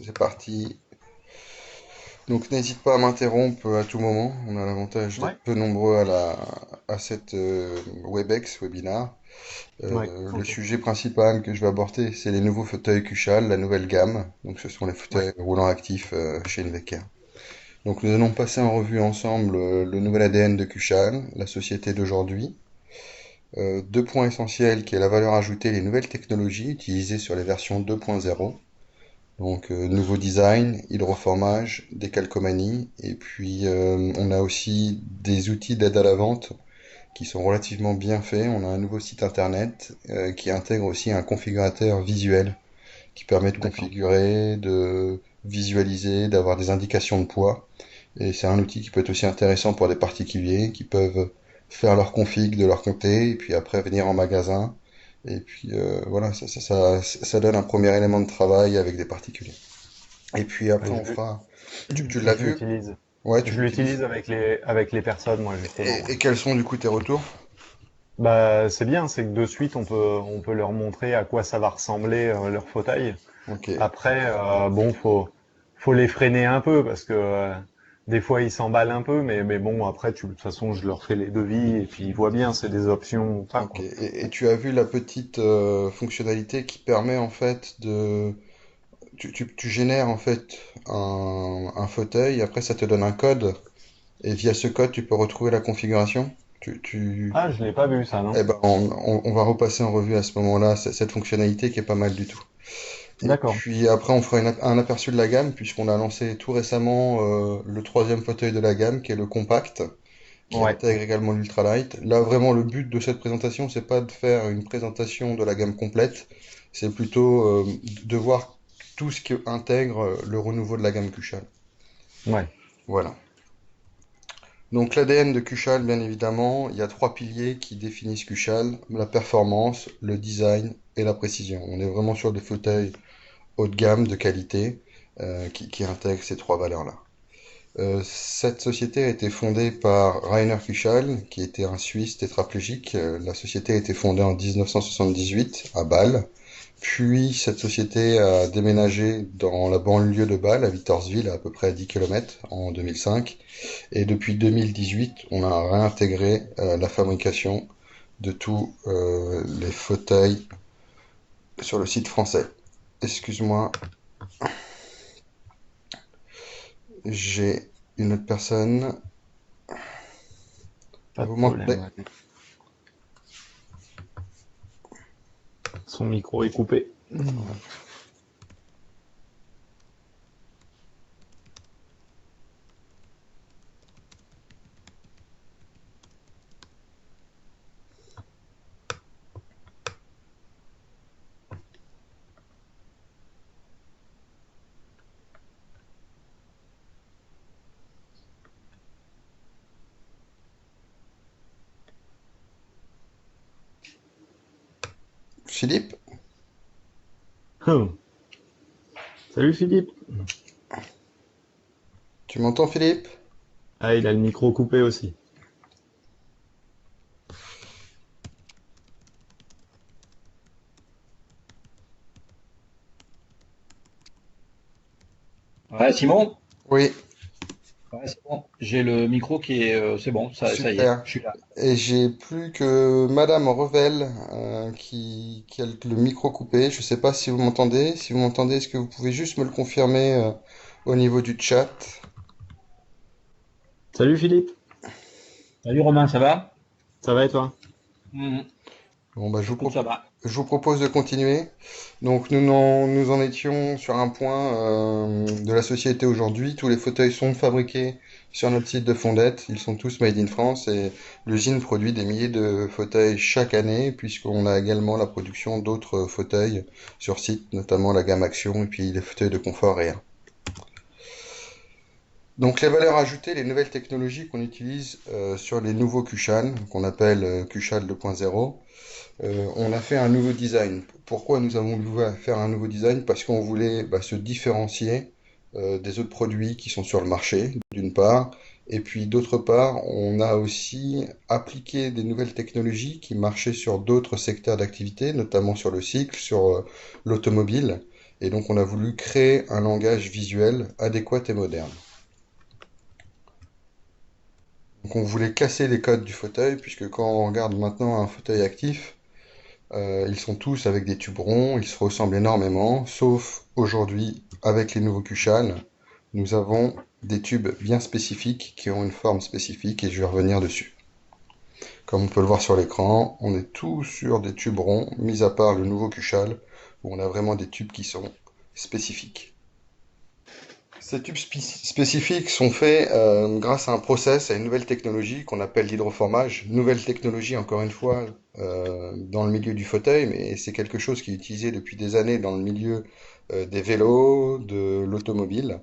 c'est parti. Donc n'hésite pas à m'interrompre à tout moment. On a l'avantage Ouais, d'être peu nombreux à cette WebEx, webinar. ouais, Le ok. sujet principal que je vais aborder, c'est les nouveaux fauteuils Cushal, la nouvelle gamme. Donc ce sont les Ouais, fauteuils roulants actifs chez Invecare. Donc nous allons passer en revue ensemble le nouvel ADN de Cushal, la société d'aujourd'hui. Deux points essentiels qui est la valeur ajoutée et les nouvelles technologies utilisées sur les versions 2.0. Donc nouveau design, hydroformage, décalcomanie, et puis on a aussi des outils d'aide à la vente qui sont relativement bien faits. On a un nouveau site internet qui intègre aussi un configurateur visuel qui permet de d'accord. configurer, de visualiser, d'avoir des indications de poids. Et c'est un outil qui peut être aussi intéressant pour des particuliers qui peuvent faire leur config de leur côté et puis après venir en magasin. Et puis voilà, ça donne un premier élément de travail avec des particuliers. Et puis après, Ouais, on fera. Tu l'as je vu? l'utilise. Ouais, tu Je l'utilises. l'utilise avec les personnes, moi, justement. Ouais. Et quels sont du coup tes retours? Bah, c'est bien, c'est que de suite, on peut leur montrer à quoi ça va ressembler, leur fauteuil. Ok. Après, bon, faut les freiner un peu parce que des fois, ils s'emballent un peu, mais bon, après, de toute façon, je leur fais les devis et puis ils voient bien, c'est des options ou pas, Ok. quoi. Et tu as vu la petite fonctionnalité qui permet en fait de. Tu génères en fait un fauteuil, après ça te donne un code, et via ce code, tu peux retrouver la configuration. Ah, je l'ai pas vu, ça, non? Eh ben, on va repasser en revue à ce moment-là cette fonctionnalité qui est pas mal du tout. Et D'accord. puis après, on fera un aperçu de la gamme, puisqu'on a lancé tout récemment le troisième fauteuil de la gamme, qui est le compact, qui Ouais. intègre également l'ultralight. Là, vraiment, le but de cette présentation, c'est pas de faire une présentation de la gamme complète, c'est plutôt de voir tout ce qui intègre le renouveau de la gamme Cushal. Ouais. Voilà. Donc l'ADN de Cushal, bien évidemment, il y a trois piliers qui définissent Cushal, la performance, le design et la précision. On est vraiment sur des fauteuils haut de gamme, de qualité, qui intègrent ces trois valeurs-là. Cette société a été fondée par Rainer Kuchal, qui était un Suisse tétraplégique. La société a été fondée en 1978 à Bâle. Puis cette société a déménagé dans la banlieue de Bâle, à Vittorsville, à peu près à 10 km, en 2005. Et depuis 2018, on a réintégré la fabrication de tous les fauteuils sur le site français. Excuse-moi, j'ai une autre personne. Pas de Vous problème, m'entendez? ouais. Son micro est coupé. Philippe? Hum. Salut Philippe. Tu m'entends, Philippe? Ah, il a le micro coupé aussi. Ouais, Simon? Oui, Ouais, c'est bon. J'ai le micro qui est. C'est bon, ça y est, super. je suis là. Et j'ai plus que Madame Revel qui a le micro coupé. Je sais pas si vous m'entendez. Si vous m'entendez, est-ce que vous pouvez juste me le confirmer au niveau du chat? Salut Philippe. Salut Romain, ça va? Ça va et toi? Mhm. Bon, bah, Écoute, ça va. je vous propose de continuer. Donc, nous en étions sur un point de la société aujourd'hui. Tous les fauteuils sont fabriqués sur notre site de Fondette. Ils sont tous made in France et l'usine produit des milliers de fauteuils chaque année, puisqu'on a également la production d'autres fauteuils sur site, notamment la gamme Action et puis les fauteuils de confort Réa. Donc les valeurs ajoutées, les nouvelles technologies qu'on utilise sur les nouveaux Kushan, qu'on appelle Kushan 2.0. On a fait un nouveau design. Pourquoi nous avons voulu faire un nouveau design? Parce qu'on voulait se différencier des autres produits qui sont sur le marché, d'une part. Et puis d'autre part, on a aussi appliqué des nouvelles technologies qui marchaient sur d'autres secteurs d'activité, notamment sur le cycle, sur l'automobile. Et donc on a voulu créer un langage visuel adéquat et moderne. Donc on voulait casser les codes du fauteuil, puisque quand on regarde maintenant un fauteuil actif, ils sont tous avec des tubes ronds, ils se ressemblent énormément, sauf aujourd'hui, avec les nouveaux Kushal, nous avons des tubes bien spécifiques qui ont une forme spécifique et je vais revenir dessus. Comme on peut le voir sur l'écran, on est tous sur des tubes ronds, mis à part le nouveau Kushal, où on a vraiment des tubes qui sont spécifiques. Ces tubes spécifiques sont faits grâce à un process, à une nouvelle technologie qu'on appelle l'hydroformage. Nouvelle technologie, encore une fois, dans le milieu du fauteuil, mais c'est quelque chose qui est utilisé depuis des années dans le milieu des vélos, de l'automobile.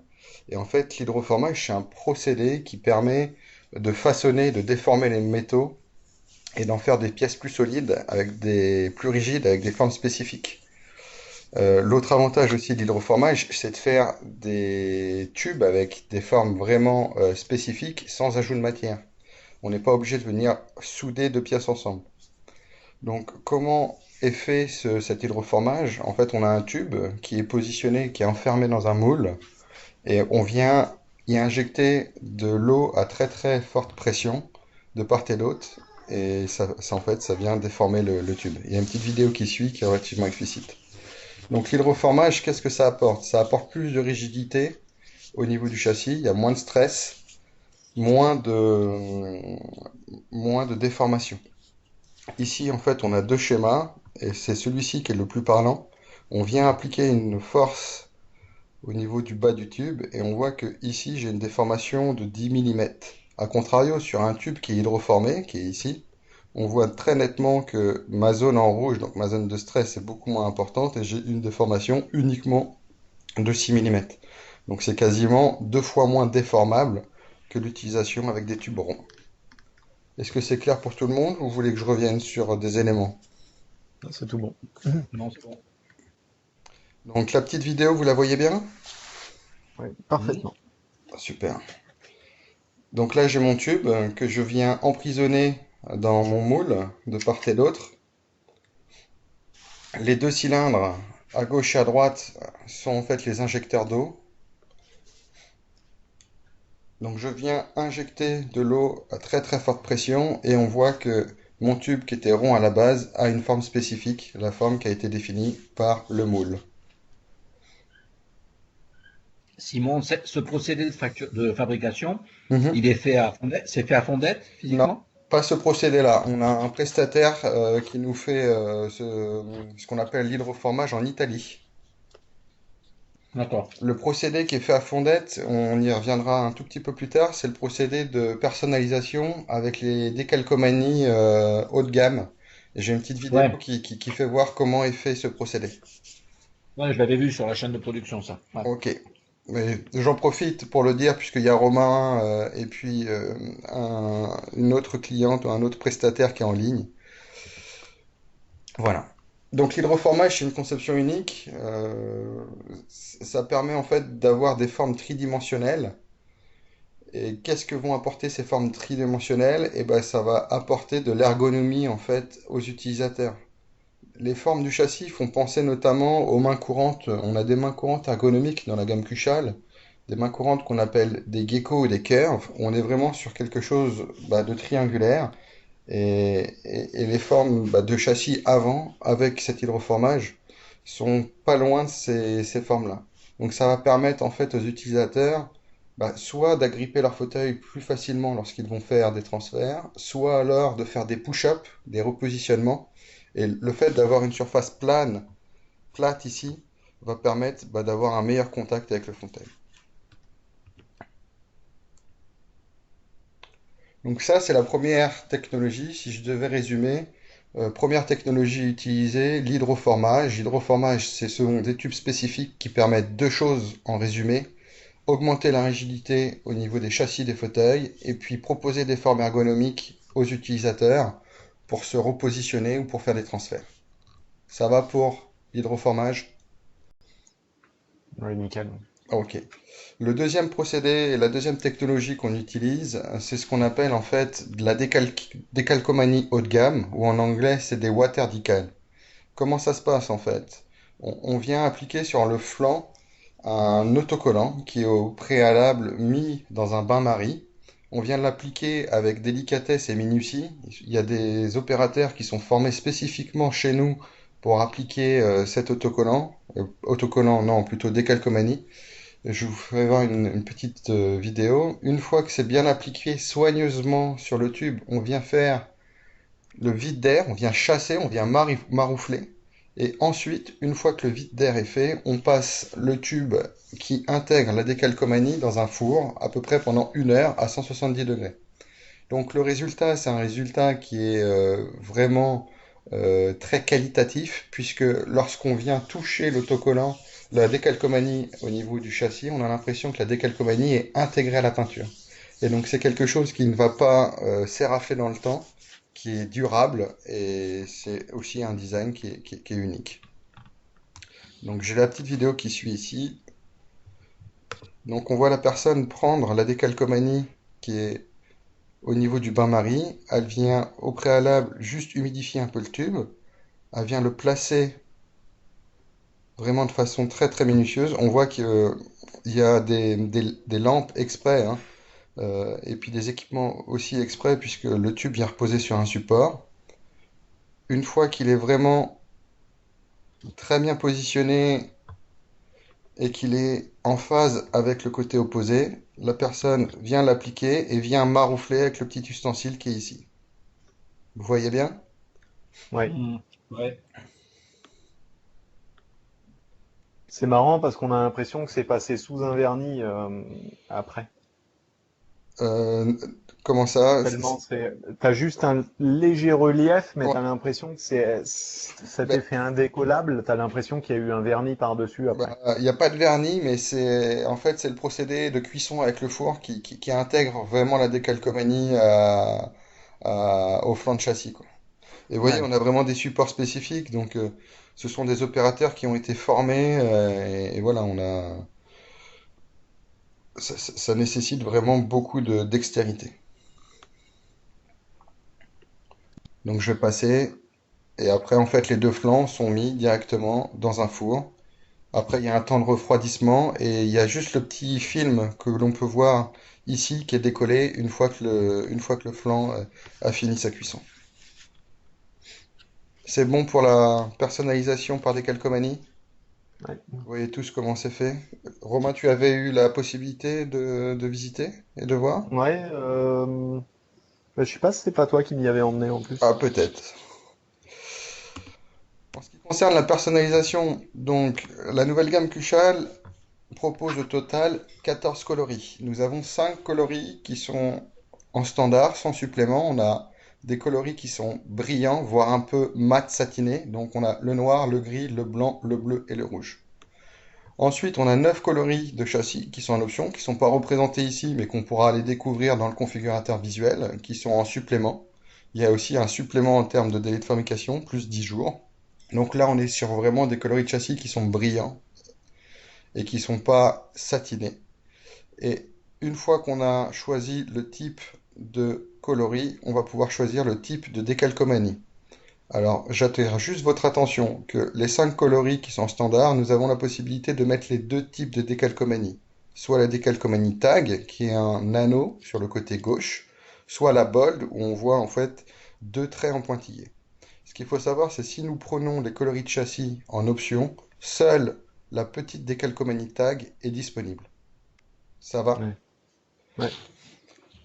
Et en fait, l'hydroformage, c'est un procédé qui permet de façonner, de déformer les métaux et d'en faire des pièces plus solides, plus rigides, avec des formes spécifiques. L'autre avantage aussi de l'hydroformage, c'est de faire des tubes avec des formes vraiment spécifiques sans ajout de matière. On n'est pas obligé de venir souder deux pièces ensemble. Donc, comment est fait cet hydroformage? En fait, on a un tube qui est positionné, qui est enfermé dans un moule, et on vient y injecter de l'eau à très très forte pression de part et d'autre, et en fait, ça vient déformer le tube. Il y a une petite vidéo qui suit qui est relativement explicite. Donc l'hydroformage, qu'est-ce que ça apporte? Ça apporte plus de rigidité au niveau du châssis, il y a moins de stress, moins de, moins de déformation. Ici, en fait, on a deux schémas, et c'est celui-ci qui est le plus parlant. On vient appliquer une force au niveau du bas du tube, et on voit que ici, j'ai une déformation de 10 mm. A contrario, sur un tube qui est hydroformé, qui est ici, on voit très nettement que ma zone en rouge, donc ma zone de stress, est beaucoup moins importante, et j'ai une déformation uniquement de 6 mm. Donc c'est quasiment 2 fois moins déformable que l'utilisation avec des tubes ronds. Est-ce que c'est clair pour tout le monde ou vous voulez que je revienne sur des éléments? C'est tout bon. Non, c'est bon. Donc la petite vidéo, vous la voyez bien? Oui, Mhm. parfaitement. Super. Donc là, j'ai mon tube que je viens emprisonner dans mon moule de part et d'autre. Les deux cylindres à gauche et à droite sont en fait les injecteurs d'eau. Donc je viens injecter de l'eau à très très forte pression et on voit que mon tube qui était rond à la base a une forme spécifique, la forme qui a été définie par le moule. Simon, ce procédé de fabrication, Mhm. il est fait à fondette, c'est fait à fondette Non, physiquement? pas ce procédé-là. On a un prestataire qui nous fait ce qu'on appelle l'hydroformage en Italie. D'accord. Le procédé qui est fait à fondette, on y reviendra un tout petit peu plus tard, c'est le procédé de personnalisation avec les décalcomanies haut de gamme. Et j'ai une petite vidéo Ouais, qui fait voir comment est fait ce procédé. ouais, je l'avais vu sur la chaîne de production, ça. Ouais. Ok. Mais j'en profite pour le dire puisqu'il y a Romain et puis une autre cliente, un autre prestataire qui est en ligne. Voilà. Donc l'hydroformage, c'est une conception unique. Ça permet en fait d'avoir des formes tridimensionnelles. Et qu'est-ce que vont apporter ces formes tridimensionnelles? Eh ben, ça va apporter de l'ergonomie en fait aux utilisateurs. Les formes du châssis font penser notamment aux mains courantes. On a des mains courantes ergonomiques dans la gamme Kushal, des mains courantes qu'on appelle des geckos ou des curves. On est vraiment sur quelque chose de triangulaire. Et les formes de châssis avant, avec cet hydroformage, sont pas loin de ces formes-là. Donc ça va permettre en fait aux utilisateurs soit d'agripper leur fauteuil plus facilement lorsqu'ils vont faire des transferts, soit alors de faire des push-ups, des repositionnements. Et le fait d'avoir une surface plate ici, va permettre d'avoir un meilleur contact avec le fauteuil. Donc ça, c'est la première technologie. Si je devais résumer, première technologie utilisée, l'hydroformage. L'hydroformage, ce sont des tubes spécifiques qui permettent deux choses en résumé. Augmenter la rigidité au niveau des châssis des fauteuils et puis proposer des formes ergonomiques aux utilisateurs pour se repositionner ou pour faire des transferts. Ça va pour l'hydroformage? Oui, nickel. Ok. Le deuxième procédé et la deuxième technologie qu'on utilise, c'est ce qu'on appelle en fait de la décalcomanie haut de gamme, ou en anglais c'est des water decals. Comment ça se passe en fait? On vient appliquer sur le flanc un autocollant qui est au préalable mis dans un bain-marie. On vient l'appliquer avec délicatesse et minutie. Il y a des opérateurs qui sont formés spécifiquement chez nous pour appliquer cet autocollant. Autocollant, non, plutôt décalcomanie. Je vous ferai voir une petite vidéo. Une fois que c'est bien appliqué soigneusement sur le tube, on vient faire le vide d'air, on vient chasser, on vient maroufler. Et ensuite, une fois que le vide d'air est fait, on passe le tube qui intègre la décalcomanie dans un four à peu près pendant 1 heure à 170 degrés. Donc le résultat, c'est un résultat qui est vraiment très qualitatif, puisque lorsqu'on vient toucher l'autocollant, la décalcomanie au niveau du châssis, on a l'impression que la décalcomanie est intégrée à la peinture. Et donc c'est quelque chose qui ne va pas s'éraffer dans le temps, qui est durable, et c'est aussi un design qui est unique. Donc j'ai la petite vidéo qui suit ici. Donc on voit la personne prendre la décalcomanie qui est au niveau du bain-marie. Elle vient au préalable juste humidifier un peu le tube. Elle vient le placer vraiment de façon très très minutieuse. On voit qu'il y a des lampes exprès, hein, et puis des équipements aussi exprès puisque le tube vient reposer sur un support. Une fois qu'il est vraiment très bien positionné et qu'il est en phase avec le côté opposé, la personne vient l'appliquer et vient maroufler avec le petit ustensile qui est ici. Vous voyez bien? Ouais. Ouais. C'est marrant parce qu'on a l'impression que c'est passé sous un vernis après. Euh, Comment ça? Tellement t'as juste un léger relief, mais Ouais, t'as l'impression que c'est cet ben, effet indécollable. T'as l'impression qu'il y a eu un vernis par-dessus après. il n'y a pas de vernis, mais c'est en fait c'est le procédé de cuisson avec le four qui intègre vraiment la décalcomanie au flanc de châssis, quoi. Et vous voyez, Ouais. on a vraiment des supports spécifiques, donc ce sont des opérateurs qui ont été formés, et voilà, ça nécessite vraiment beaucoup de dextérité. Donc je vais passer, et après en fait les deux flancs sont mis directement dans un four. Après il y a un temps de refroidissement, et il y a juste le petit film que l'on peut voir ici qui est décollé une fois que le flanc a fini sa cuisson. C'est bon pour la personnalisation par décalcomanie? Ouais. Vous voyez tous comment c'est fait. Romain, tu avais eu la possibilité de visiter et de voir? Ouais. Je sais pas si c'est pas toi qui m'y avais emmené en Ah, plus. peut-être. En ce qui concerne la personnalisation, donc la nouvelle gamme Cuchal propose au total 14 coloris. Nous avons 5 coloris qui sont en standard, sans supplément. On a des coloris qui sont brillants, voire un peu mat satiné. Donc on a le noir, le gris, le blanc, le bleu et le rouge. Ensuite, on a 9 coloris de châssis qui sont en option, qui ne sont pas représentés ici, mais qu'on pourra aller découvrir dans le configurateur visuel, qui sont en supplément. Il y a aussi un supplément en termes de délai de fabrication, plus 10 jours. Donc là, on est sur vraiment des coloris de châssis qui sont brillants et qui ne sont pas satinés. Et une fois qu'on a choisi le type de coloris, on va pouvoir choisir le type de décalcomanie. Alors, j'attire juste votre attention que les 5 coloris qui sont standards, nous avons la possibilité de mettre les deux types de décalcomanie. Soit la décalcomanie tag, qui est un anneau sur le côté gauche, soit la bold, où on voit en fait deux traits en pointillé. Ce qu'il faut savoir, c'est si nous prenons les coloris de châssis en option, seule la petite décalcomanie tag est disponible. Ça va? Ouais. Ouais.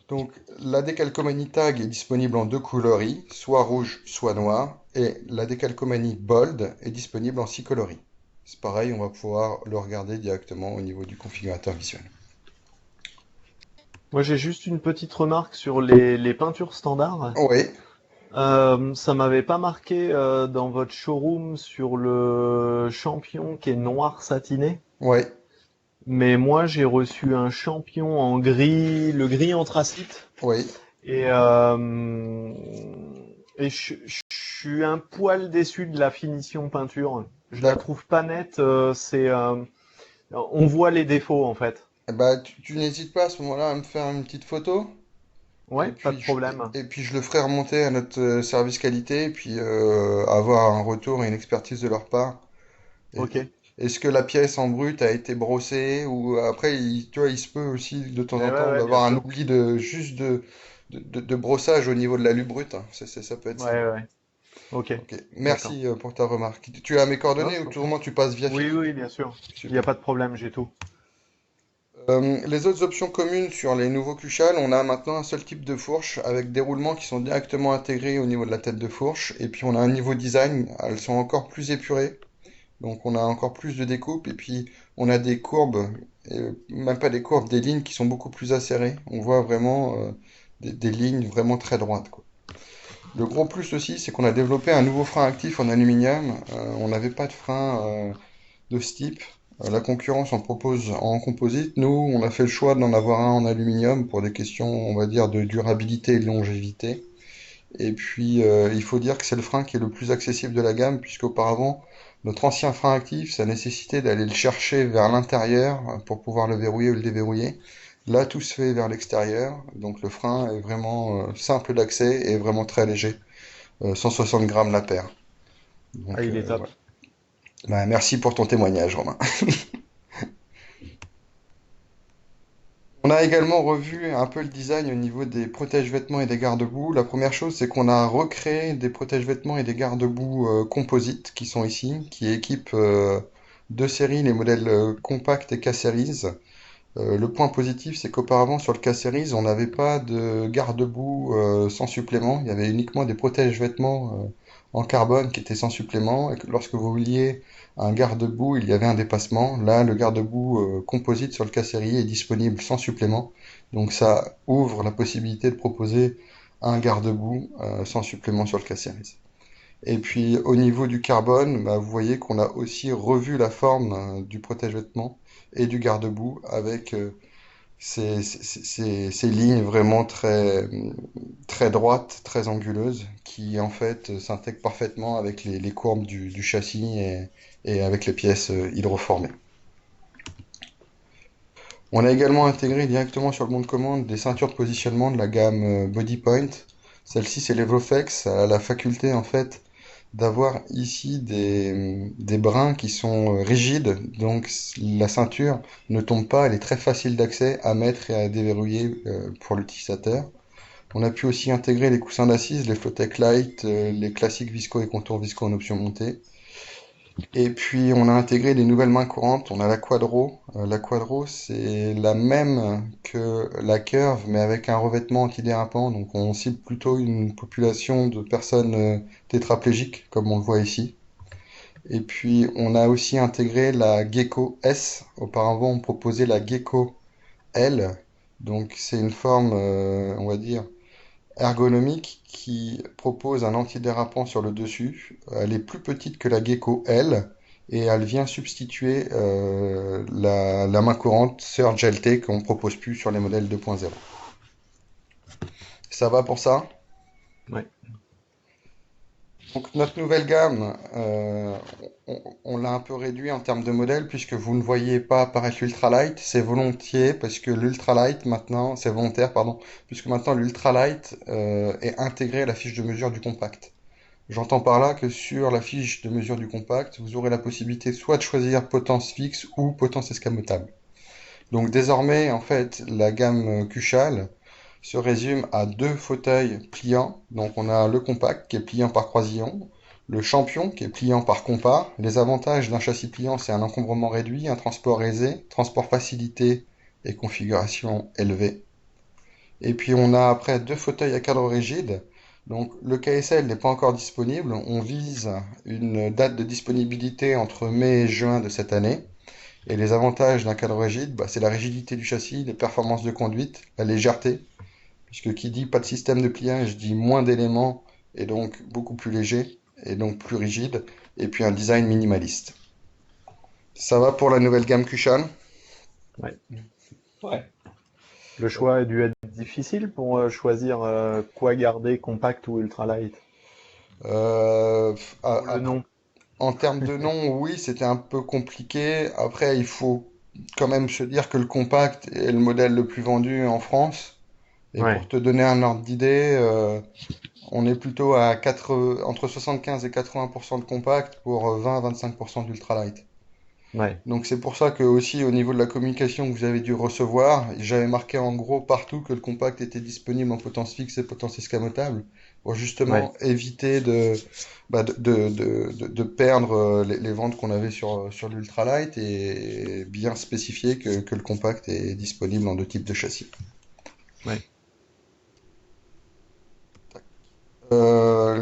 Donc, la décalcomanie tag est disponible en deux coloris, soit rouge, soit noir, et la décalcomanie bold est disponible en 6 coloris. C'est pareil, on va pouvoir le regarder directement au niveau du configurateur visuel. Moi, j'ai juste une petite remarque sur les peintures standards. Oui, Ça m'avait pas marqué dans votre showroom sur le champion qui est noir satiné. oui, Mais moi, j'ai reçu un champion en gris, le gris anthracite. oui. Et, euh, et je suis un poil déçu de la finition peinture. Je la D'accord. trouve pas nette. On voit les défauts en fait. Eh ben, tu n'hésites pas à ce moment-là à me faire une petite photo, Ouais, pas de problème. et puis je le ferai remonter à notre service qualité, et puis avoir un retour et une expertise de leur part Et- Ok. Est-ce que la pièce en brut a été brossée ou après, tu vois, il se peut aussi de temps en Ouais, temps ouais, bien d'avoir un sûr. oubli de brossage au niveau de l'alu brut, hein. Ça peut être ça. Ouais, ouais. Ok. Ok, D'accord. merci pour ta remarque. Tu as mes Non, coordonnées je ou t'en tout prie. le monde tu passes via Oui, fil? oui, bien sûr. Il n'y a Super. pas de problème, j'ai tout. Les autres options communes sur les nouveaux Cuchal, on a maintenant un seul type de fourche avec des roulements qui sont directement intégrés au niveau de la tête de fourche. Et puis on a un niveau design, elles sont encore plus épurées. Donc on a encore plus de découpe et puis on a des courbes, même pas des courbes, des lignes qui sont beaucoup plus acérées. On voit vraiment des lignes vraiment très droites, quoi. Le gros plus aussi, c'est qu'on a développé un nouveau frein actif en aluminium. On n'avait pas de frein de ce type. La concurrence en propose en composite. Nous, on a fait le choix d'en avoir un en aluminium pour des questions, on va dire, de durabilité et de longévité. Et puis, il faut dire que c'est le frein qui est le plus accessible de la gamme, puisqu'auparavant, notre ancien frein actif, ça nécessitait d'aller le chercher vers l'intérieur pour pouvoir le verrouiller ou le déverrouiller. Là, tout se fait vers l'extérieur, donc le frein est vraiment simple d'accès et vraiment très léger, 160 grammes la paire. Ah, Donc, il est top. voilà. Bah, merci pour ton témoignage, Romain. On a également revu un peu le design au niveau des protège-vêtements et des garde-boue. La première chose, c'est qu'on a recréé des protège-vêtements et des garde-boue composites qui sont ici, qui équipent deux séries, les modèles Compact et K-Series. Le point positif, c'est qu'auparavant, sur le K-Series, on n'avait pas de garde-boue sans supplément. Il y avait uniquement des protège-vêtements en carbone qui étaient sans supplément. Et que lorsque vous vouliez un garde-boue, il y avait un dépassement. Là, le garde-boue composite sur le K-Series est disponible sans supplément. Donc ça ouvre la possibilité de proposer un garde-boue sans supplément sur le K-Series. Et puis au niveau du carbone, bah, vous voyez qu'on a aussi revu la forme du protège-vêtements et du garde-boue avec ces lignes vraiment très droites, très anguleuses, qui en fait s'intègrent parfaitement avec les courbes du châssis et avec les pièces hydroformées. On a également intégré directement sur le bon de commande des ceintures de positionnement de la gamme Body Point. Celle-ci, c'est l'Evoflex, elle a la faculté en fait d'avoir ici des brins qui sont rigides, donc la ceinture ne tombe pas, elle est très facile d'accès à mettre et à déverrouiller pour l'utilisateur. On a pu aussi intégrer les coussins d'assises, les Flowtech Light, les classiques Visco et contours Visco en option montée. Et puis on a intégré des nouvelles mains courantes, on a la Quadro. La Quadro, c'est la même que la Curve, mais avec un revêtement antidérapant. Donc on cible plutôt une population de personnes tétraplégiques, comme on le voit ici. Et puis on a aussi intégré la Gecko S. Auparavant on proposait la Gecko L. Donc c'est une forme, on va dire, ergonomique qui propose un antidérapant sur le dessus. Elle est plus petite que la Gecko L et elle vient substituer la main courante Surge LT qu'on propose plus sur les modèles 2.0. Ça va pour ça? Ouais. Donc notre nouvelle gamme, on l'a un peu réduit en termes de modèle puisque vous ne voyez pas apparaître l'ultralight. C'est volontiers parce que l'ultralight maintenant, c'est volontaire, pardon, puisque maintenant l'ultralight est intégré à la fiche de mesure du compact. J'entends par là que sur la fiche de mesure du compact, vous aurez la possibilité soit de choisir potence fixe ou potence escamotable. Donc désormais, en fait, la gamme Cuchal se résume à deux fauteuils pliants. Donc on a le compact qui est pliant par croisillon, le champion qui est pliant par compas. Les avantages d'un châssis pliant, c'est un encombrement réduit, un transport aisé, transport facilité et configuration élevée. Et puis on a après deux fauteuils à cadre rigide. Donc le KSL n'est pas encore disponible. On vise une date de disponibilité entre mai et juin de cette année. Et les avantages d'un cadre rigide, bah, c'est la rigidité du châssis, les performances de conduite, la légèreté, puisque qui dit pas de système de pliage dit moins d'éléments et donc beaucoup plus léger et donc plus rigide, et puis un design minimaliste. Ça va pour la nouvelle gamme Kushan? Ouais. Ouais. Le choix a dû être difficile pour choisir quoi garder, compact ou ultralight. Euh, Ou le nom. En termes de nom, oui, c'était un peu compliqué. Après, il faut quand même se dire que le compact est le modèle le plus vendu en France. Et pour Ouais. te donner un ordre d'idée, on est plutôt à entre 75 et 80% de compact pour 20 à 25% d'ultralight. Ouais, Donc c'est pour ça que aussi au niveau de la communication que vous avez dû recevoir, j'avais marqué en gros partout que le compact était disponible en potence fixe et potence escamotable pour ouais, justement éviter de perdre les ventes qu'on avait sur l'ultralight et bien spécifier que le compact est disponible en deux types de châssis. ouais.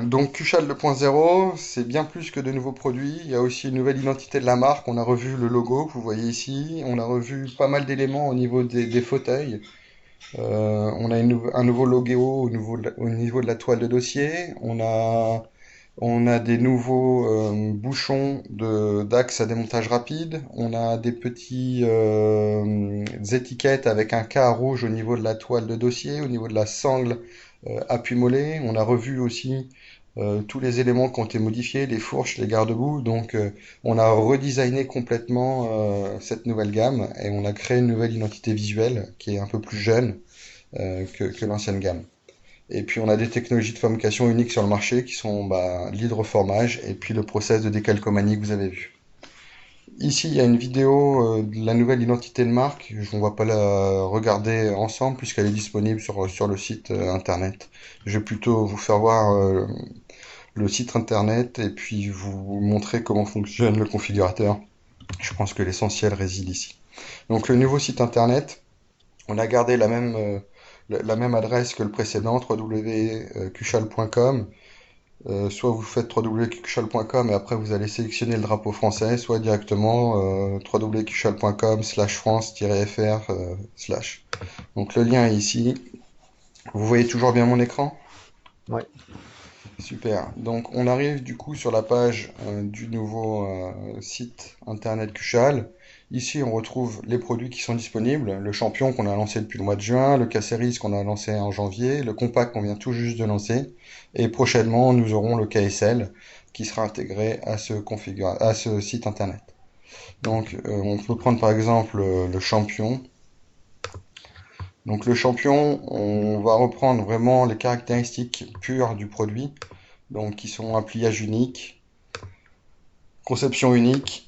Donc Cushal 2.0, c'est bien plus que de nouveaux produits. Il y a aussi une nouvelle identité de la marque. On a revu le logo que vous voyez ici. On a revu pas mal d'éléments au niveau des fauteuils. On a un nouveau logo au niveau de la toile de dossier. On a des nouveaux bouchons d'axe à démontage rapide. On a des petits étiquettes avec un K rouge au niveau de la toile de dossier, au niveau de la sangle appui mollet. On a revu aussi tous les éléments qui ont été modifiés, les fourches, les garde-boue. Donc on a redesigné complètement cette nouvelle gamme et on a créé une nouvelle identité visuelle qui est un peu plus jeune que l'ancienne gamme. Et puis on a des technologies de fabrication uniques sur le marché qui sont l'hydroformage et puis le process de décalcomanie que vous avez vu. Ici, il y a une vidéo de la nouvelle identité de marque. On va pas la regarder ensemble puisqu'elle est disponible sur le site internet. Je vais plutôt vous faire voir le site internet et puis vous montrer comment fonctionne le configurateur. Je pense que l'essentiel réside ici. Donc le nouveau site internet, on a gardé la même adresse que le précédent, www.cuchal.com. Soit vous faites www.cuchal.com et après vous allez sélectionner le drapeau français, soit directement www.cuchal.com/france-fr/. Donc le lien est ici. Vous voyez toujours bien mon écran? Ouais. Super. Donc on arrive du coup sur la page du nouveau site internet Cuchal. Ici on retrouve les produits qui sont disponibles, le champion qu'on a lancé depuis le mois de juin, le K-Series qu'on a lancé en janvier, le compact qu'on vient tout juste de lancer, et prochainement nous aurons le KSL qui sera intégré à ce site internet. Donc on peut prendre par exemple le champion. Donc le champion, on va reprendre vraiment les caractéristiques pures du produit, donc qui sont un pliage unique, conception unique,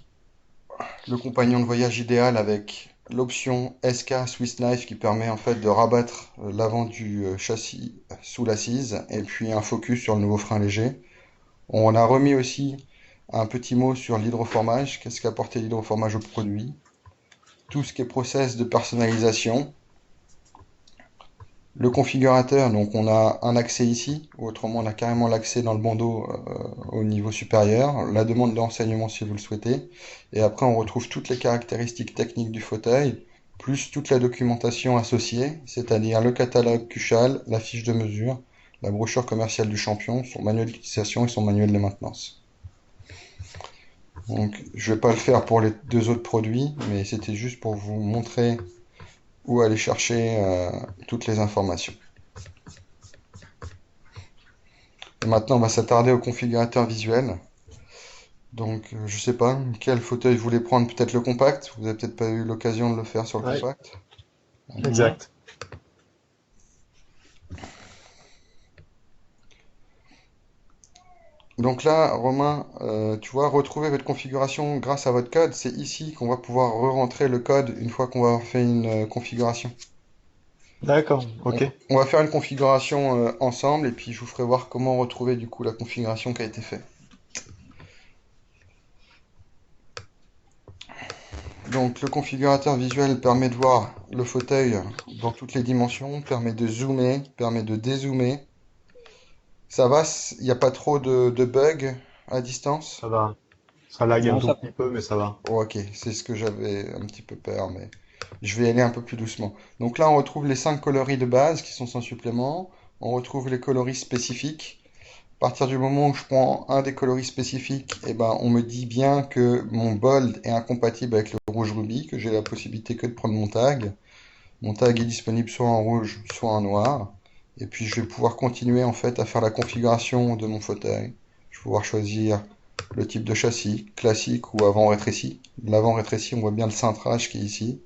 le compagnon de voyage idéal avec l'option SK Swiss Knife qui permet en fait de rabattre l'avant du châssis sous l'assise et puis un focus sur le nouveau frein léger. On a remis aussi un petit mot sur l'hydroformage, qu'est-ce qu'apportait l'hydroformage au produit, tout ce qui est process de personnalisation. Le configurateur, donc on a un accès ici, ou autrement on a carrément l'accès dans le bandeau au niveau supérieur, la demande de renseignement si vous le souhaitez, et après on retrouve toutes les caractéristiques techniques du fauteuil, plus toute la documentation associée, c'est-à-dire le catalogue Cuchal, la fiche de mesure, la brochure commerciale du champion, son manuel d'utilisation et son manuel de maintenance. Donc je vais pas le faire pour les deux autres produits, mais c'était juste pour vous montrer où aller chercher toutes les informations. Et maintenant, on va s'attarder au configurateur visuel. Donc, je sais pas, quel fauteuil vous voulez prendre? Peut-être le compact? Vous avez peut-être pas eu l'occasion de le faire sur le Ouais, compact. Mhm. exact. Donc là, Romain, tu vois, retrouver votre configuration grâce à votre code. C'est ici qu'on va pouvoir re-rentrer le code une fois qu'on va avoir fait une configuration. D'accord, On, ok. on va faire une configuration ensemble et puis je vous ferai voir comment retrouver du coup la configuration qui a été faite. Donc le configurateur visuel permet de voir le fauteuil dans toutes les dimensions, permet de zoomer, permet de dézoomer. Ça va, il n'y a pas trop de bugs à distance? Ça va. Ça lag un Non, tout ça. petit peu, mais ça va. Oh, ok, c'est ce que j'avais un petit peu peur, mais je vais aller un peu plus doucement. Donc là, on retrouve les 5 coloris de base qui sont sans supplément. On retrouve les coloris spécifiques. À partir du moment où je prends un des coloris spécifiques, eh ben, on me dit bien que mon bold est incompatible avec le rouge rubis, que j'ai la possibilité que de prendre mon tag. Mon tag est disponible soit en rouge, soit en noir. Et puis je vais pouvoir continuer en fait à faire la configuration de mon fauteuil. Je vais pouvoir choisir le type de châssis, classique ou avant rétréci. L'avant rétréci, on voit bien le cintrage qui est ici.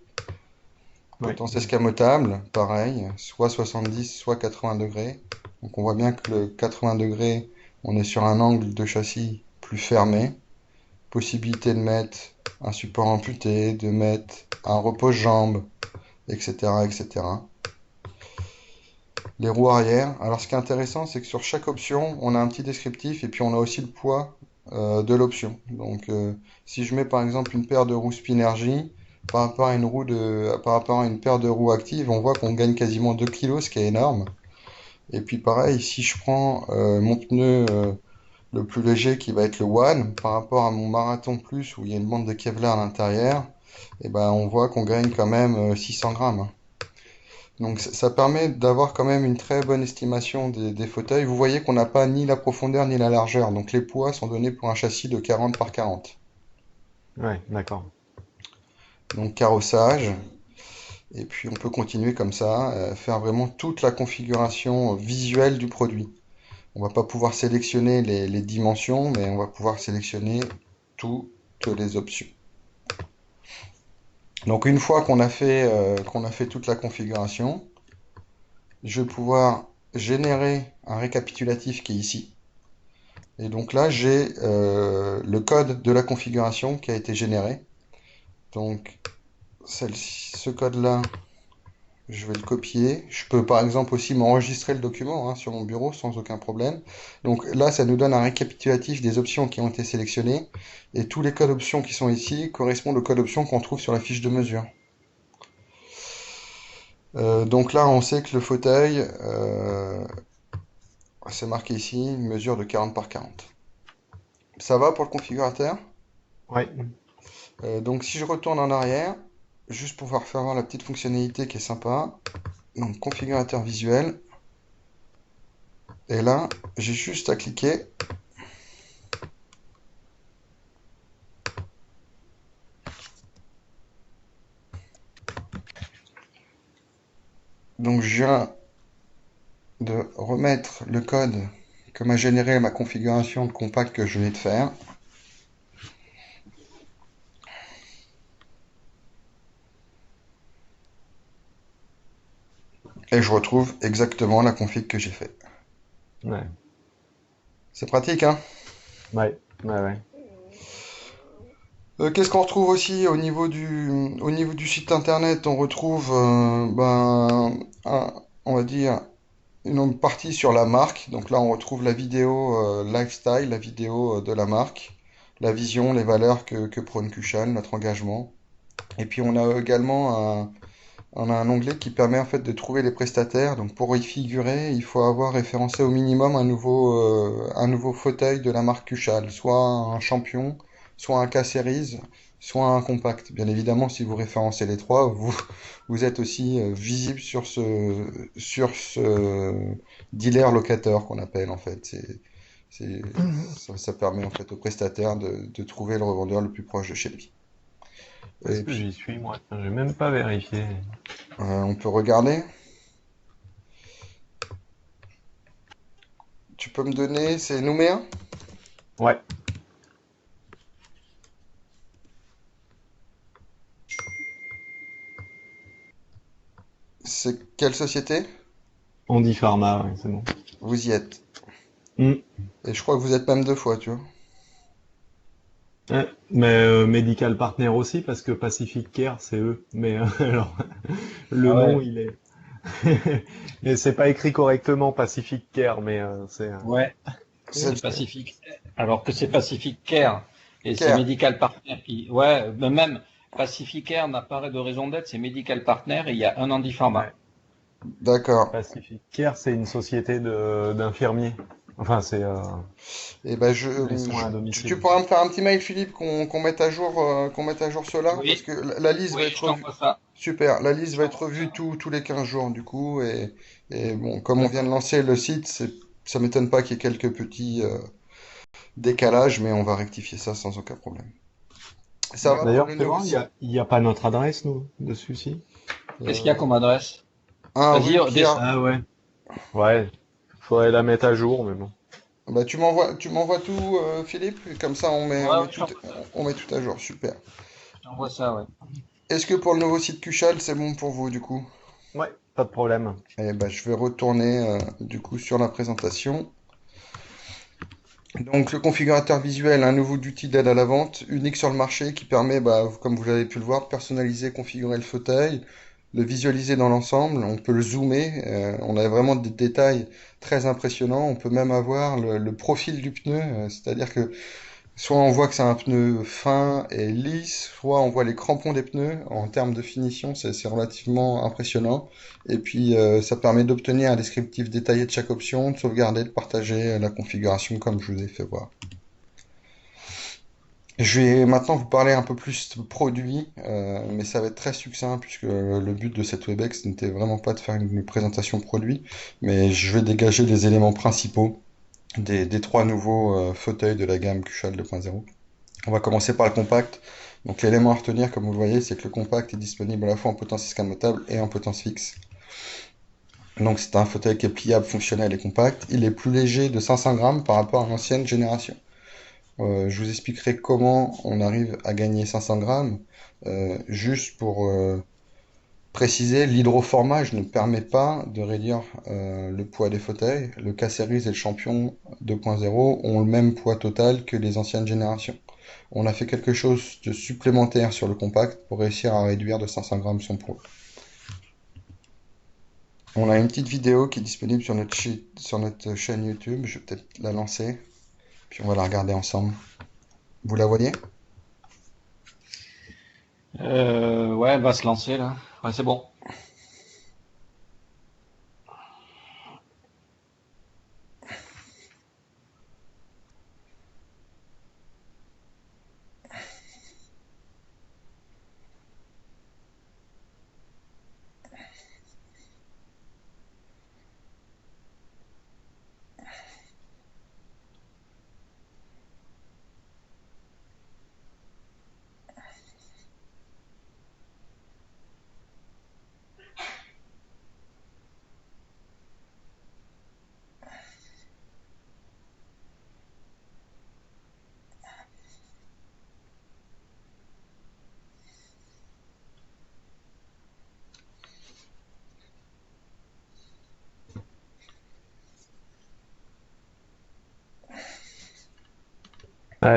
Ouais. Potence escamotable, pareil, soit 70, soit 80 degrés. Donc on voit bien que le 80 degrés, on est sur un angle de châssis plus fermé. Possibilité de mettre un support amputé, de mettre un repose-jambe, etc., etc. Les roues arrière. Alors, ce qui est intéressant, c'est que sur chaque option, on a un petit descriptif et puis on a aussi le poids de l'option. Donc, si je mets par exemple une paire de roues Spinergie par rapport à par rapport à une paire de roues actives, on voit qu'on gagne quasiment 2 kilos, ce qui est énorme. Et puis pareil, si je prends mon pneu le plus léger qui va être le One par rapport à mon Marathon Plus où il y a une bande de Kevlar à l'intérieur, et ben on voit qu'on gagne quand même 600 grammes, hein. Donc ça permet d'avoir quand même une très bonne estimation des fauteuils. Vous voyez qu'on n'a pas ni la profondeur ni la largeur. Donc les poids sont donnés pour un châssis de 40 par 40. Ouais, d'accord. Donc carrossage. Et puis on peut continuer comme ça, faire vraiment toute la configuration visuelle du produit. On va pas pouvoir sélectionner les dimensions, mais on va pouvoir sélectionner toutes les options. Donc une fois qu'on a fait toute la configuration, je vais pouvoir générer un récapitulatif qui est ici. Et donc là, j'ai le code de la configuration qui a été généré. Donc ce code-là, je vais le copier. Je peux par exemple aussi m'enregistrer le document, hein, sur mon bureau sans aucun problème. Donc là, ça nous donne un récapitulatif des options qui ont été sélectionnées. Et tous les codes options qui sont ici correspondent aux codes options qu'on trouve sur la fiche de mesure. Donc là, on sait que le fauteuil, c'est marqué ici, une mesure de 40 par 40. Ça va pour le configurateur? Ouais. Donc si je retourne en arrière, juste pour pouvoir faire voir la petite fonctionnalité qui est sympa. Donc configurateur visuel. Et là, j'ai juste à cliquer. Donc je viens de remettre le code que m'a généré ma configuration de compact que je venais de faire. Et je retrouve exactement la config que j'ai fait. Ouais. C'est pratique, hein? Ouais. Ouais, ouais. Qu'est-ce qu'on retrouve aussi au niveau du site internet? On retrouve, on va dire, une partie sur la marque. Donc là, on retrouve la vidéo lifestyle, la vidéo de la marque, la vision, les valeurs que prône Kuchal, notre engagement. Et puis on a également on a un onglet qui permet en fait de trouver les prestataires. Donc pour y figurer, il faut avoir référencé au minimum un nouveau fauteuil de la marque Kuchal, soit un champion, soit un K-Series, soit un compact. Bien évidemment, si vous référencez les trois, vous êtes aussi visible sur ce dealer locateur qu'on appelle en fait. Ça permet en fait au prestataire de trouver le revendeur le plus proche de chez lui. Est-ce Et que puis, j'y suis, moi? J'ai même pas vérifié. on peut regarder. Tu peux me donner, c'est Nouméa? Ouais. C'est quelle société? Andy Pharma, ouais, c'est bon. Vous y êtes. Hmm. Et je crois que vous êtes même deux fois, tu vois. Ouais, mais Medical Partner aussi, parce que Pacific Care, c'est eux. Mais alors, le Ah nom, ouais, il est... Et c'est pas écrit correctement Pacific Care, mais c'est... ouais, C'est c'est Pacific. Alors que c'est Pacific Care et c'est Care. Medical Partner qui, ouais, mais même Pacific Care n'a pas de raison d'être, c'est Medical Partner et il y a un Andy Pharma. Ouais. D'accord. Pacific Care, c'est une société d'infirmiers. Enfin, c'est Et ben les soins à tu domicile. pourras me faire un petit mail, Philippe, qu'on mette à jour cela, parce Oui, que la liste va oui, être je revue. t'envoie ça. Super, la liste Je va être t'envoie revue ça. tous les 15 jours, du coup, et bon, comme on vient de D'accord. lancer le site, ça m'étonne pas qu'il y ait quelques petits décalages, mais on va rectifier ça sans aucun problème. Ça va pour D'accord. le D'ailleurs, fais nouveau voir, site? il y a pas notre adresse, nous, dessus, si? Qu'est-ce qu'il y a Euh, comme adresse? 1 Vas-y, rue Pierre. Ah ouais. Ouais, faudrait la mettre à jour, mais bon. Bah, tu m'envoies tout, Philippe, et comme ça Ouais, ouais, on met tout à jour. Super. je t'envoie ça, ouais. Est-ce que pour le nouveau site Cuchal, c'est bon pour vous, du coup? Ouais, pas de problème. Eh ben, je vais retourner, du coup, sur la présentation. Donc le configurateur visuel, un nouveau outil d'aide à la vente, unique sur le marché, qui permet, bah, comme vous l'avez pu le voir, de personnaliser, configurer le fauteuil, le visualiser dans l'ensemble. On peut le zoomer, on a vraiment des détails très impressionnants. On peut même avoir le profil du pneu, c'est-à-dire que soit on voit que c'est un pneu fin et lisse, soit on voit les crampons des pneus. En termes de finition, c'est relativement impressionnant. Et puis, ça permet d'obtenir un descriptif détaillé de chaque option, de sauvegarder, de partager la configuration comme je vous ai fait voir. Je vais maintenant vous parler un peu plus de produit, mais ça va être très succinct puisque le but de cette WebEx n'était vraiment pas de faire une présentation produit, mais je vais dégager les éléments principaux des trois nouveaux fauteuils de la gamme Cushal 2.0. On va commencer par le compact. Donc l'élément à retenir, comme vous le voyez, c'est que le compact est disponible à la fois en potence escamotable et en potence fixe. Donc c'est un fauteuil qui est pliable, fonctionnel et compact. Il est plus léger de 500 grammes par rapport à l'ancienne génération. Je vous expliquerai comment on arrive à gagner 500 grammes. Juste pour préciser, l'hydroformage ne permet pas de réduire le poids des fauteuils. Le K-Series et le Champion 2.0 ont le même poids total que les anciennes générations. On a fait quelque chose de supplémentaire sur le compact pour réussir à réduire de 500 grammes son poids. On a une petite vidéo qui est disponible sur notre chaîne YouTube. Je vais peut-être la lancer, puis on va la regarder ensemble. Vous la voyez? Ouais, elle va se lancer là. Ouais, c'est bon.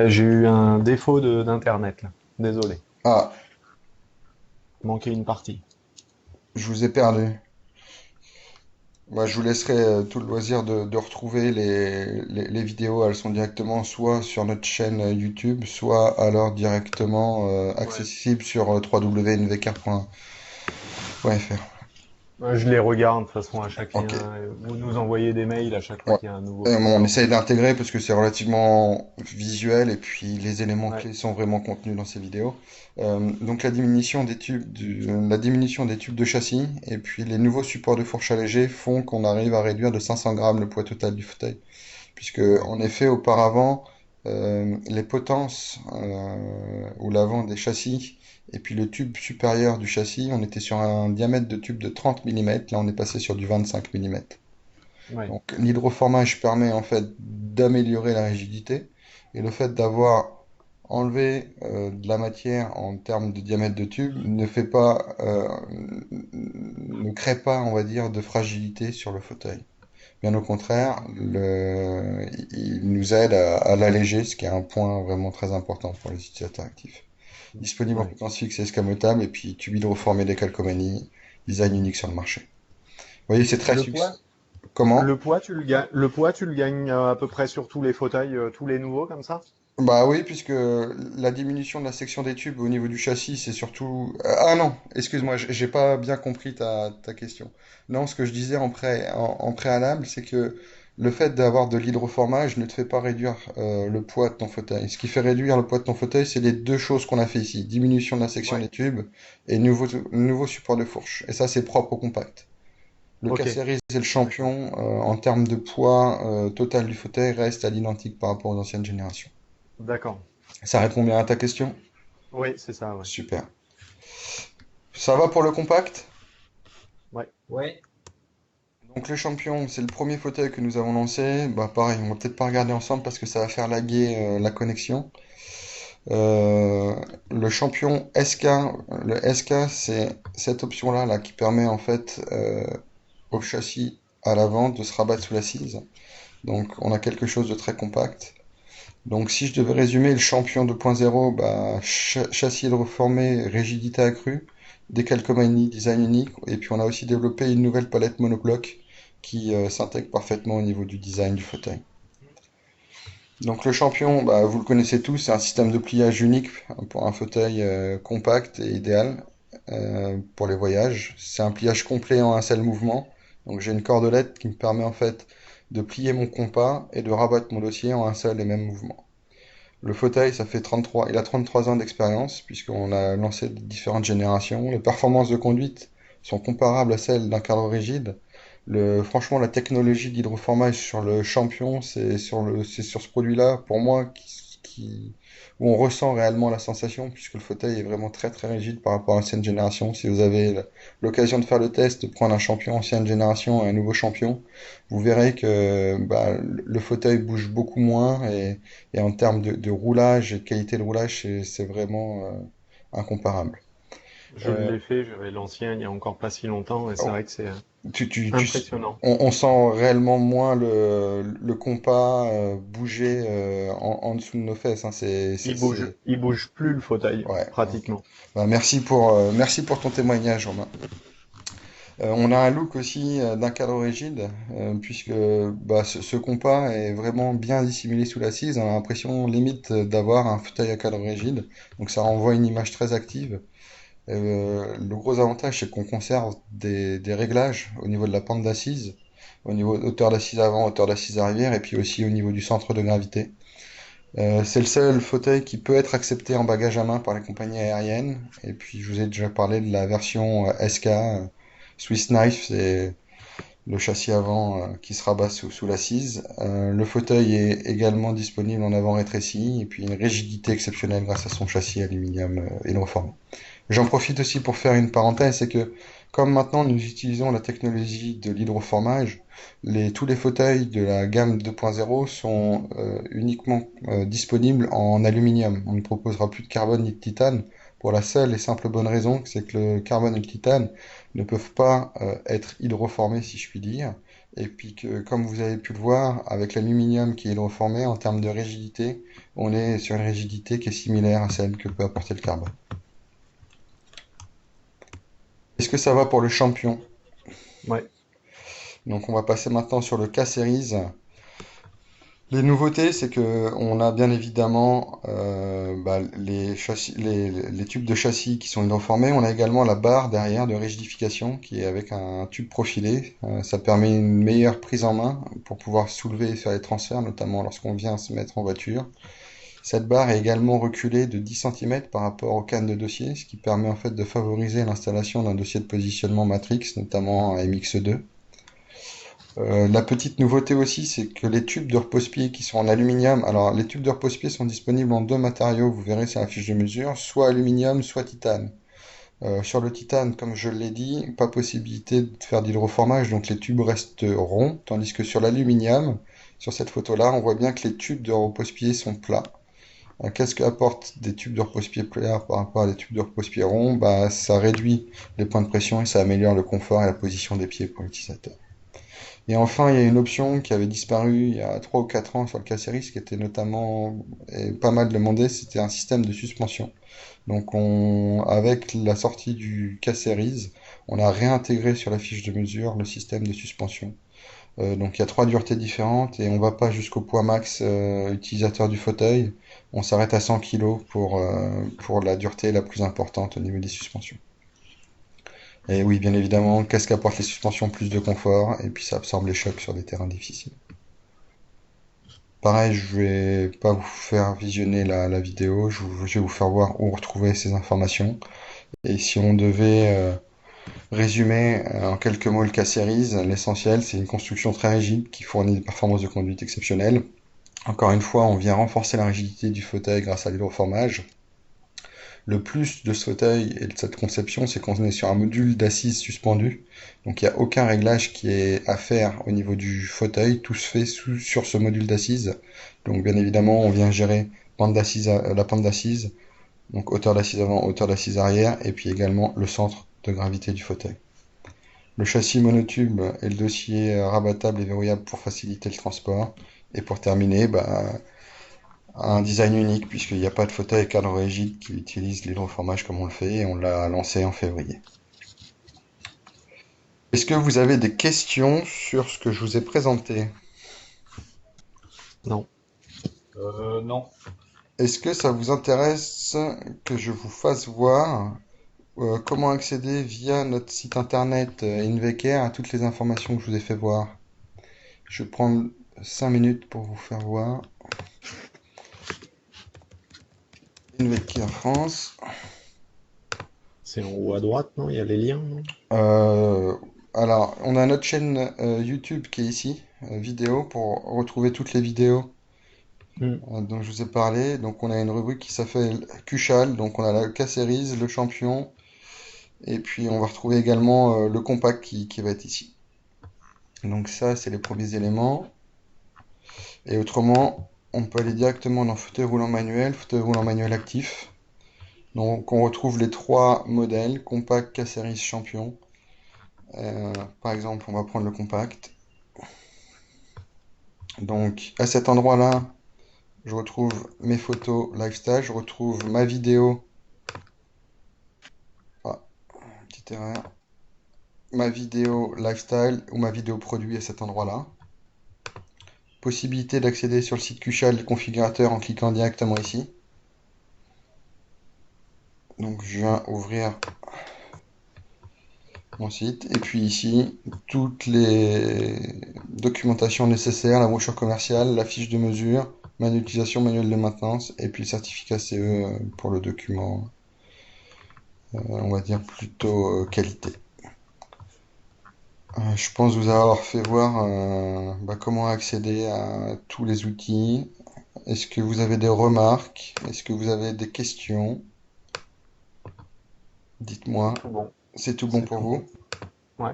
J'ai eu un défaut d'internet là. Désolé. Ah, Manqué une partie. je vous ai perdu. Bah, je vous laisserai tout le loisir de retrouver les vidéos. Elles sont directement soit sur notre chaîne YouTube, soit alors directement Ouais. accessibles sur www.nvcar.fr. Je les regarde de toute façon à chaque Ok. fois. Vous nous envoyez des mails à chaque fois Ouais. qu'il y a un nouveau Et bon, on fauteuil. essaye d'intégrer parce que c'est relativement visuel et puis les éléments Ouais. clés sont vraiment contenus dans ces vidéos. Donc la diminution des tubes de châssis et puis les nouveaux supports de fourche allégés font qu'on arrive à réduire de 500 grammes le poids total du fauteuil. Puisque Ouais. en effet auparavant les potences ou l'avant des châssis et puis le tube supérieur du châssis, on était sur un diamètre de tube de 30 mm, là on est passé sur du 25 mm. Ouais. Donc l'hydroformage permet en fait d'améliorer la rigidité et le fait d'avoir enlevé de la matière en termes de diamètre de tube ne crée pas, on va dire, de fragilité sur le fauteuil. Bien au contraire, il nous aide à l'alléger, ce qui est un point vraiment très important pour les utilisateurs actifs. Disponible en Ouais. potence fixe et escamotable, et puis tube hydroformé décalcomanie, design unique sur le marché. Vous voyez, c'est très Le succinct. poids, Comment? le poids, tu le gagnes à peu près sur tous les fauteuils, tous les nouveaux comme ça? Bah oui, puisque la diminution de la section des tubes au niveau du châssis, c'est surtout... Ah non, excuse-moi, j'ai pas bien compris ta question. Non, ce que je disais en préalable, c'est que le fait d'avoir de l'hydroformage ne te fait pas réduire le poids de ton fauteuil. Ce qui fait réduire le poids de ton fauteuil, c'est les deux choses qu'on a fait ici. Diminution de la section Ouais. des tubes et nouveau support de fourche. Et ça, c'est propre au compact. Le Ok. K-Series et le D'accord. Champion, en termes de poids total du fauteuil, restent à l'identique par rapport aux anciennes générations. D'accord. Ça répond bien à ta question? Oui, c'est ça, ouais. Super. Ça va pour le compact? Ouais. Ouais. Donc le champion, c'est le premier fauteuil que nous avons lancé. Bah pareil, on va peut-être pas regarder ensemble parce que ça va faire laguer la connexion. Euh, le champion SK, le SK, c'est cette option-là là, qui permet en fait au châssis à l'avant de se rabattre sous l'assise. Donc on a quelque chose de très compact. Donc si je devais résumer le champion 2.0, bah, châssis reformé, rigidité accrue, décalcomanie, design unique, et puis on a aussi développé une nouvelle palette monobloc qui s'intègre parfaitement au niveau du design du fauteuil. Donc le champion, bah, vous le connaissez tous, c'est un système de pliage unique pour un fauteuil compact et idéal pour les voyages. C'est un pliage complet en un seul mouvement. Donc j'ai une cordelette qui me permet en fait de plier mon compas et de rabattre mon dossier en un seul et même mouvement. Le fauteuil, ça fait 33, il a 33 ans d'expérience puisqu'on a lancé différentes générations. Les performances de conduite sont comparables à celles d'un cadre rigide. Franchement, la technologie d'hydroformage sur le Champion, c'est sur ce produit-là, pour moi, où on ressent réellement la sensation, puisque le fauteuil est vraiment très très rigide par rapport à l'ancienne génération. Si vous avez l'occasion de faire le test, de prendre un champion ancienne génération et un nouveau champion, vous verrez que bah, le fauteuil bouge beaucoup moins et en termes de roulage et de qualité de roulage, c'est vraiment incomparable. Je Euh, l'ai fait, j'avais l'ancien il y a encore pas si longtemps, et c'est vrai que c'est tu, tu, tu, impressionnant. on sent réellement moins le compas bouger en dessous de nos fesses, hein. Il bouge plus le fauteuil, Ouais. pratiquement. Bah, merci pour ton témoignage, Romain. On a un look aussi d'un cadre rigide, puisque bah, ce compas est vraiment bien dissimulé sous l'assise. On a l'impression limite d'avoir un fauteuil à cadre rigide, donc ça renvoie une image très active. Le gros avantage, c'est qu'on conserve des réglages au niveau de la pente d'assise, au niveau de hauteur d'assise avant, hauteur d'assise arrière, et puis aussi au niveau du centre de gravité. C'est le seul fauteuil qui peut être accepté en bagage à main par les compagnies aériennes. Et puis, je vous ai déjà parlé de la version SK, Swiss Knife, c'est le châssis avant qui se rabat sous l'assise. Le fauteuil est également disponible en avant rétréci, et puis une rigidité exceptionnelle grâce à son châssis aluminium hydroformé. J'en profite aussi pour faire une parenthèse, c'est que comme maintenant nous utilisons la technologie de l'hydroformage, tous les fauteuils de la gamme 2.0 sont uniquement disponibles en aluminium. On ne proposera plus de carbone ni de titane pour la seule et simple bonne raison, c'est que le carbone et le titane ne peuvent pas être hydroformés, si je puis dire. Et puis que, comme vous avez pu le voir, avec l'aluminium qui est hydroformé, en termes de rigidité, on est sur une rigidité qui est similaire à celle que peut apporter le carbone. Est-ce que ça va pour le champion? Ouais. Donc on va passer maintenant sur le K-Series. Les nouveautés, c'est que on a bien évidemment bah, les tubes de châssis qui sont hydroformés. On a également la barre derrière de rigidification qui est avec un tube profilé. Ça permet une meilleure prise en main pour pouvoir soulever et faire les transferts, notamment lorsqu'on vient se mettre en voiture. Cette barre est également reculée de 10 cm par rapport aux cannes de dossier, ce qui permet en fait de favoriser l'installation d'un dossier de positionnement Matrix, notamment un MX2. La petite nouveauté aussi, c'est que les tubes de repose-pied qui sont en aluminium, alors les tubes de repose-pied sont disponibles en deux matériaux, vous verrez sur la fiche de mesure, soit aluminium, soit titane. Sur le titane, comme je l'ai dit, pas possibilité de faire d'hydroformage, donc les tubes restent ronds, tandis que sur l'aluminium, sur cette photo-là, on voit bien que les tubes de repose-pied sont plats. Qu'est-ce qu'apportent des tubes de repose-pied plats par rapport à des tubes de repose-pied ronds? Bah, ça réduit les points de pression et ça améliore le confort et la position des pieds pour l'utilisateur. Et enfin, il y a une option qui avait disparu il y a 3 ou 4 ans sur le K-Series, qui était notamment pas mal demandé, c'était un système de suspension. Donc avec la sortie du K-Series, on a réintégré sur la fiche de mesure le système de suspension. Donc il y a trois duretés différentes et on va pas jusqu'au poids max utilisateur du fauteuil. On s'arrête à 100 kg pour la dureté la plus importante au niveau des suspensions. Et oui, bien évidemment, qu'est-ce qu'apportent les suspensions? Plus de confort, et puis ça absorbe les chocs sur des terrains difficiles. Pareil, je vais pas vous faire visionner la vidéo, je vais vous faire voir où retrouver ces informations. Et si on devait résumer en quelques mots le K-Series, l'essentiel, c'est une construction très rigide qui fournit des performances de conduite exceptionnelles. Encore une fois, on vient renforcer la rigidité du fauteuil grâce à l'hydroformage. Le plus de ce fauteuil et de cette conception, c'est qu'on est sur un module d'assise suspendu. Donc il n'y a aucun réglage qui est à faire au niveau du fauteuil. Tout se fait sur ce module d'assise. Donc bien évidemment, on vient gérer la pente d'assise, donc hauteur d'assise avant, hauteur d'assise arrière, et puis également le centre de gravité du fauteuil. Le châssis monotube et le dossier rabattable et verrouillable pour faciliter le transport. Et pour terminer, bah, un design unique puisqu'il n'y a pas de fauteuil cadre rigide qui utilise l'hydroformage comme on le fait et on l'a lancé en février. Est-ce que vous avez des questions sur ce que je vous ai présenté? Non. Non. Est-ce que ça vous intéresse que je vous fasse voir comment accéder via notre site internet InVecare à toutes les informations que je vous ai fait voir? Je vais prendre 5 minutes pour vous faire voir. InVecare France. C'est en haut à droite, non? Il y a les liens, non? Euh, alors, on a notre chaîne YouTube qui est ici, vidéo, pour retrouver toutes les vidéos Hmm. dont je vous ai parlé. Donc, on a une rubrique qui s'appelle Cuchal. Donc, on a la K-Series, le champion. Et puis, on va retrouver également le compact qui va être ici. Donc, ça, c'est les premiers éléments. Et autrement, on peut aller directement dans fauteuil roulant manuel actif. Donc, on retrouve les trois modèles, compact, K-Series, champion. Par exemple, on va prendre le compact. Donc, à cet endroit-là, je retrouve mes photos lifestyle, je retrouve ma vidéo. Ah, petite erreur. Ma vidéo lifestyle ou ma vidéo produit à cet endroit-là. Possibilité d'accéder sur le site Cuchal, le configurateur, en cliquant directement ici. Donc, je viens ouvrir mon site. Et puis ici, toutes les documentations nécessaires, la brochure commerciale, la fiche de mesure, manuel d'utilisation, manuel de maintenance, et puis le certificat CE pour le document, on va dire plutôt qualité. Je pense vous avoir fait voir comment accéder à tous les outils. Est-ce que vous avez des remarques? Est-ce que vous avez des questions? Dites-moi. Tout bon. C'est tout bon C'est pour tout vous? bon. Ouais.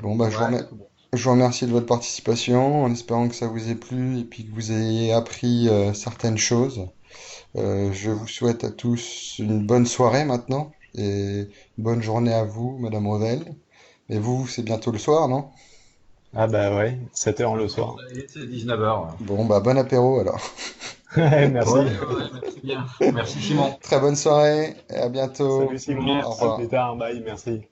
Bon, bah, Ouais, c'est tout bon. je vous remercie de votre participation en espérant que ça vous ait plu et puis que vous ayez appris certaines choses. Je vous souhaite à tous une bonne soirée maintenant et une bonne journée à vous, Madame Revel. Et vous, c'est bientôt le soir, non? Ah bah ouais, 7 heures le soir. Ça y est, c'est 19h. Bon, bah, bon apéro alors. Merci. Ouais, ouais, merci bien. Merci Simon. Très bonne soirée et à bianto. Salut Simon. Au À revoir. plus tard. Bye. Merci.